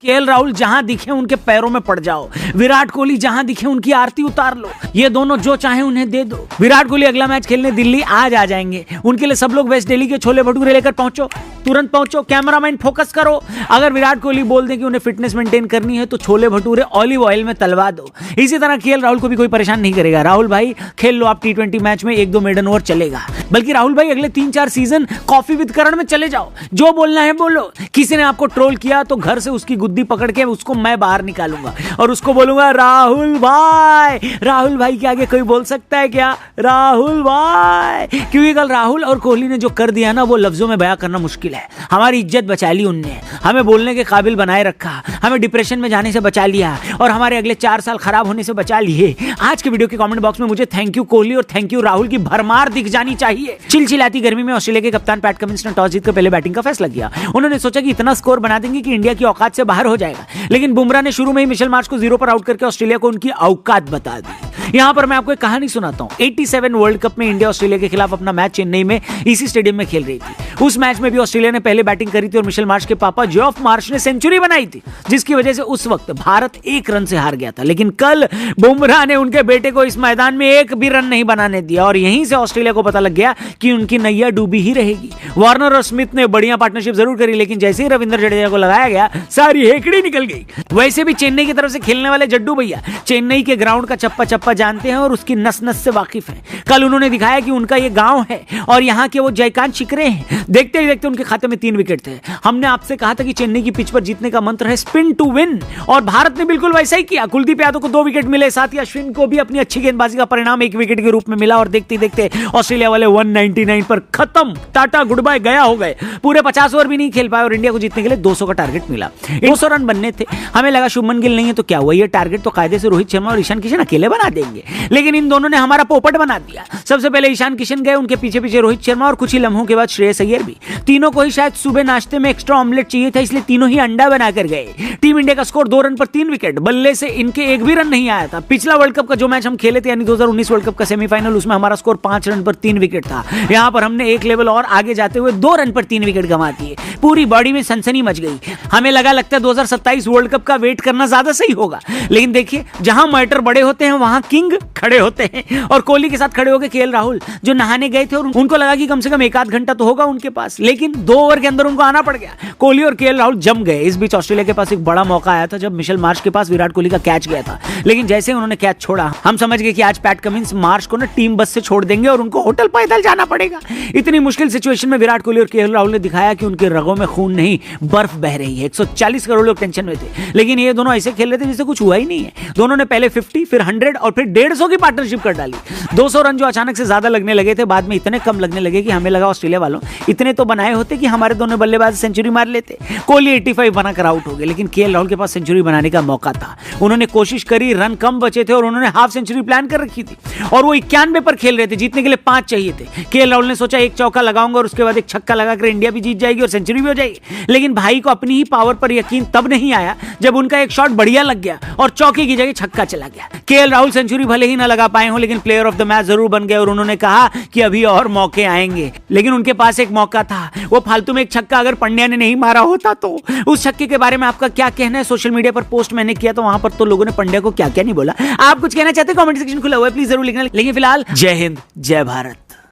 KL Rahul जहां दिखे उनके पैरों में पड़ जाओ, विराट कोहली जहां दिखे उनकी आरती उतार लो, ये दोनों जो चाहे उन्हें दे दो। विराट कोहली अगला मैच खेलने दिल्ली आज आ जाएंगे, उनके लिए सब लोग वेस्ट दिल्ली के छोले भटूरे लेकर पहुंचो, तुरंत पहुंचो, कैमरामैन फोकस करो। अगर विराट कोहली बोल दे कि उन्हें फिटनेस मेंटेन करनी है तो छोले भटूरे ऑलिव ऑयल में तलवा दो। इसी तरह केएल राहुल को भी कोई परेशान नहीं करेगा। राहुल भाई खेल लो आप T20 मैच में, 1-2 मेडन ओवर चलेगा। बल्कि राहुल भाई अगले 3-4 सीजन कॉफी विद करण में चले जाओ, जो बोलना है बोलो। किसी ने आपको ट्रोल किया तो घर से उसकी गुद्दी पकड़ के उसको मैं बाहर निकालूंगा और उसको बोलूंगा राहुल भाई के आगे कोई बोल सकता है क्या? राहुल भाई। क्योंकि कल राहुल और कोहली ने जो कर दिया ना, वो लफ्जों में बयां करना मुश्किल है। हमारी इज्जत बचा ली उनने, हमें बोलने के काबिल बनाए रखा, हमें डिप्रेशन में जाने से बचा लिया और हमारे अगले 4 साल खराब होने से बचा लिए। आज के वीडियो के कमेंट बॉक्स में मुझे थैंक यू कोहली और थैंक यू राहुल की भरमार दिख जानी चाहिए। चिलचिलाती गर्मी में ऑस्ट्रेलिया के कप्तान पैट कमिंस ने टॉस जीतकर पहले बैटिंग का फैसला किया। उन्होंने सोचा कि इतना स्कोर बना देंगे कि इंडिया की औकात से बाहर हो जाएगा, लेकिन बुमराह ने शुरू में ही मिशेल मार्श को 0 पर आउट करके ऑस्ट्रेलिया को उनकी औकात बता दी। यहां पर मैं आपको एक कहानी सुनाता हूं। 87 वर्ल्ड कप में इंडिया ऑस्ट्रेलिया के खिलाफ अपना मैच चेन्नई में इसी स्टेडियम में खेल रही थी। उस मैच में भी ऑस्ट्रेलिया ने पहले बैटिंग करी थी और मिशेल मार्श के पापा जेफ मार्श ने सेंचुरी बनाई थी, जिसकी वजह से उस वक्त भारत 1 रन से हार गया था। लेकिन कल बुमराह ने उनके बेटे को इस मैदान में 1 भी रन नहीं बनाने दिया और यहीं से ऑस्ट्रेलिया को पता लग गया कि उनकी नैया डूबी ही रहेगी। वार्नर और स्मिथ ने बढ़िया पार्टनरशिप जरूर करी, लेकिन जैसे ही रविंद्र जडेजा को लगाया गया सारी हेकड़ी निकल गई। वैसे भी चेन्नई की तरफ से खेलने वाले जड्डू भैया चेन्नई के ग्राउंड का चप्पा चप्पा जानते हैं और उसकी नस नस से वाकिफ हैं। कल उन्होंने दिखाया कि उनका ये गांव है और यहाँ के वो जयकांत शिकरे हैं। देखते ही देखते उनके खाते में 3 विकेट थे। हमने आपसे कहा था कि चेन्नई की पिच पर जीतने का मंत्र है स्पिन टू विन, और भारत ने बिल्कुल वैसा ही किया। कुलदीप यादव को 2 विकेट मिले, साथ ही अश्विन को भी अपनी अच्छी गेंदबाजी का परिणाम 1 विकेट के रूप में मिला और देखते देखते ऑस्ट्रेलिया वाले 199 पर खत्म, टाटा गुड बाय गया हो गए। पूरे 50 ओवर भी नहीं खेल पाए और इंडिया को जीतने के लिए 200 का टारगेट मिला। 200 रन बनने थे। हमें लगा शुभमन गिल नहीं है तो क्या हुआ, ये टारगेट तो कायदे से रोहित शर्मा और ईशान किशन अकेले बना देंगे, लेकिन इन दोनों ने हमारा पोपट बना दिया। सबसे पहले ईशान किशन गए, उनके पीछे पीछे रोहित शर्मा और कुछ ही लम्हों के बाद श्रेयस अय्यर भी। तीनों को ही शायद सुबह नाश्ते में एक्स्ट्रा ऑमलेट चाहिए था, इसलिए तीनों ही अंडा बनाकर गए। टीम इंडिया का स्कोर 2 रन पर 3 विकेट। बल्ले से इनके 1 भी रन नहीं आया था। पिछला वर्ल्ड कप का जो मैच हम खेले थे यानी 2019 वर्ल्ड कप का सेमीफाइनल, उसमें हमारा स्कोर 5 रन पर 3 विकेट था। यहां पर हमने 1 लेवल और आगे जाते हुए 2 रन पर 3 विकेट गंवा दिए। पूरी बॉडी में सनसनी मच गई। हमें लगता है 2027 वर्ल्ड कप का वेट करना ज्यादा सही होगा, लेकिन देखिए जहां मैटर बड़े होते हैं वहां किंग खड़े होते हैं। और कोहली के साथ खड़े हो गए केएल राहुल, जो नहाने गए थे और उनको लगा कि कम से कम 1 आध घंटा तो होगा उनके पास, लेकिन 2 ओवर के अंदर उनको आना पड़ गया। कोहली और केएल राहुल जम गए। इस बीच ऑस्ट्रेलिया के पास एक बड़ा मौका आया था जब मिशेल मार्श के पास विराट कोहली का कैच गया था, लेकिन जैसे उन्होंने कैच छोड़ा हम समझ गए कि आज पैट कमिंस मार्श को ना टीम बस से छोड़ देंगे और उनको होटल पैदल जाना पड़ेगा। इतनी मुश्किल सिचुएशन में विराट कोहली और केएल राहुल ने दिखाया कि उनके रगों में खून नहीं बर्फ बह रही है। 140 करोड़ लोग टेंशन में थे, लेकिन ये दोनों ऐसे खेल रहे थे जैसे कुछ हुआ ही नहीं है। दोनों ने पहले 50 फिर 100 और फिर 150 की पार्टनरशिप कर डाली। 200 रन जो अचानक से ज्यादा लगने लगे थे, बाद में इतने कम लगने लगे कि हमें लगा ऑस्ट्रेलिया वालों इतने तो बनाए होते कि हमारे दोनों बल्लेबाज सेंचुरी मार लेते। कोहली 85 बनाकर आउट हो गए, लेकिन केएल राहुल के पास सेंचुरी बनाने का मौका था। उन्होंने कोशिश करी, रन कम बचे थे और उन्होंने हाफ सेंचुरी प्लान कर रखी थी और वो 91 पर खेल रहे थे। जीतने के लिए 5 चाहिए थे। केएल राहुल ने सोचा 1 चौका लगाऊंगा और उसके बाद 1 छक्का लगाकर इंडिया भी जीत जाएगी और सेंचुरी भी हो जाएगी, लेकिन भाई को अपनी ही पावर पर यकीन तब नहीं आया जब उनका एक शॉट बढ़िया लग गया और चौके की जगह छक्का चला गया। केएल राहुल सेंचुरी भले ही ना लगा पाए हो, लेकिन प्लेयर ऑफ द मैच जरूर बन गए और उन्होंने कहा कि अभी और मौके आएंगे। लेकिन उनके पास एक मौका था, वो फालतू में 1 छक्का अगर पंड्या ने नहीं मारा होता तो। उस छक्के के बारे में आपका क्या कहना है? सोशल मीडिया पर पोस्ट मैंने किया तो वहां पर तो लोगों ने पंड्या को क्या क्या नहीं बोला। आप कुछ कहना चाहते हैं? कमेंट सेक्शन खुला हुआ है, प्लीज जरूर लिखना। लेकिन फिलहाल जय हिंद, जय भारत।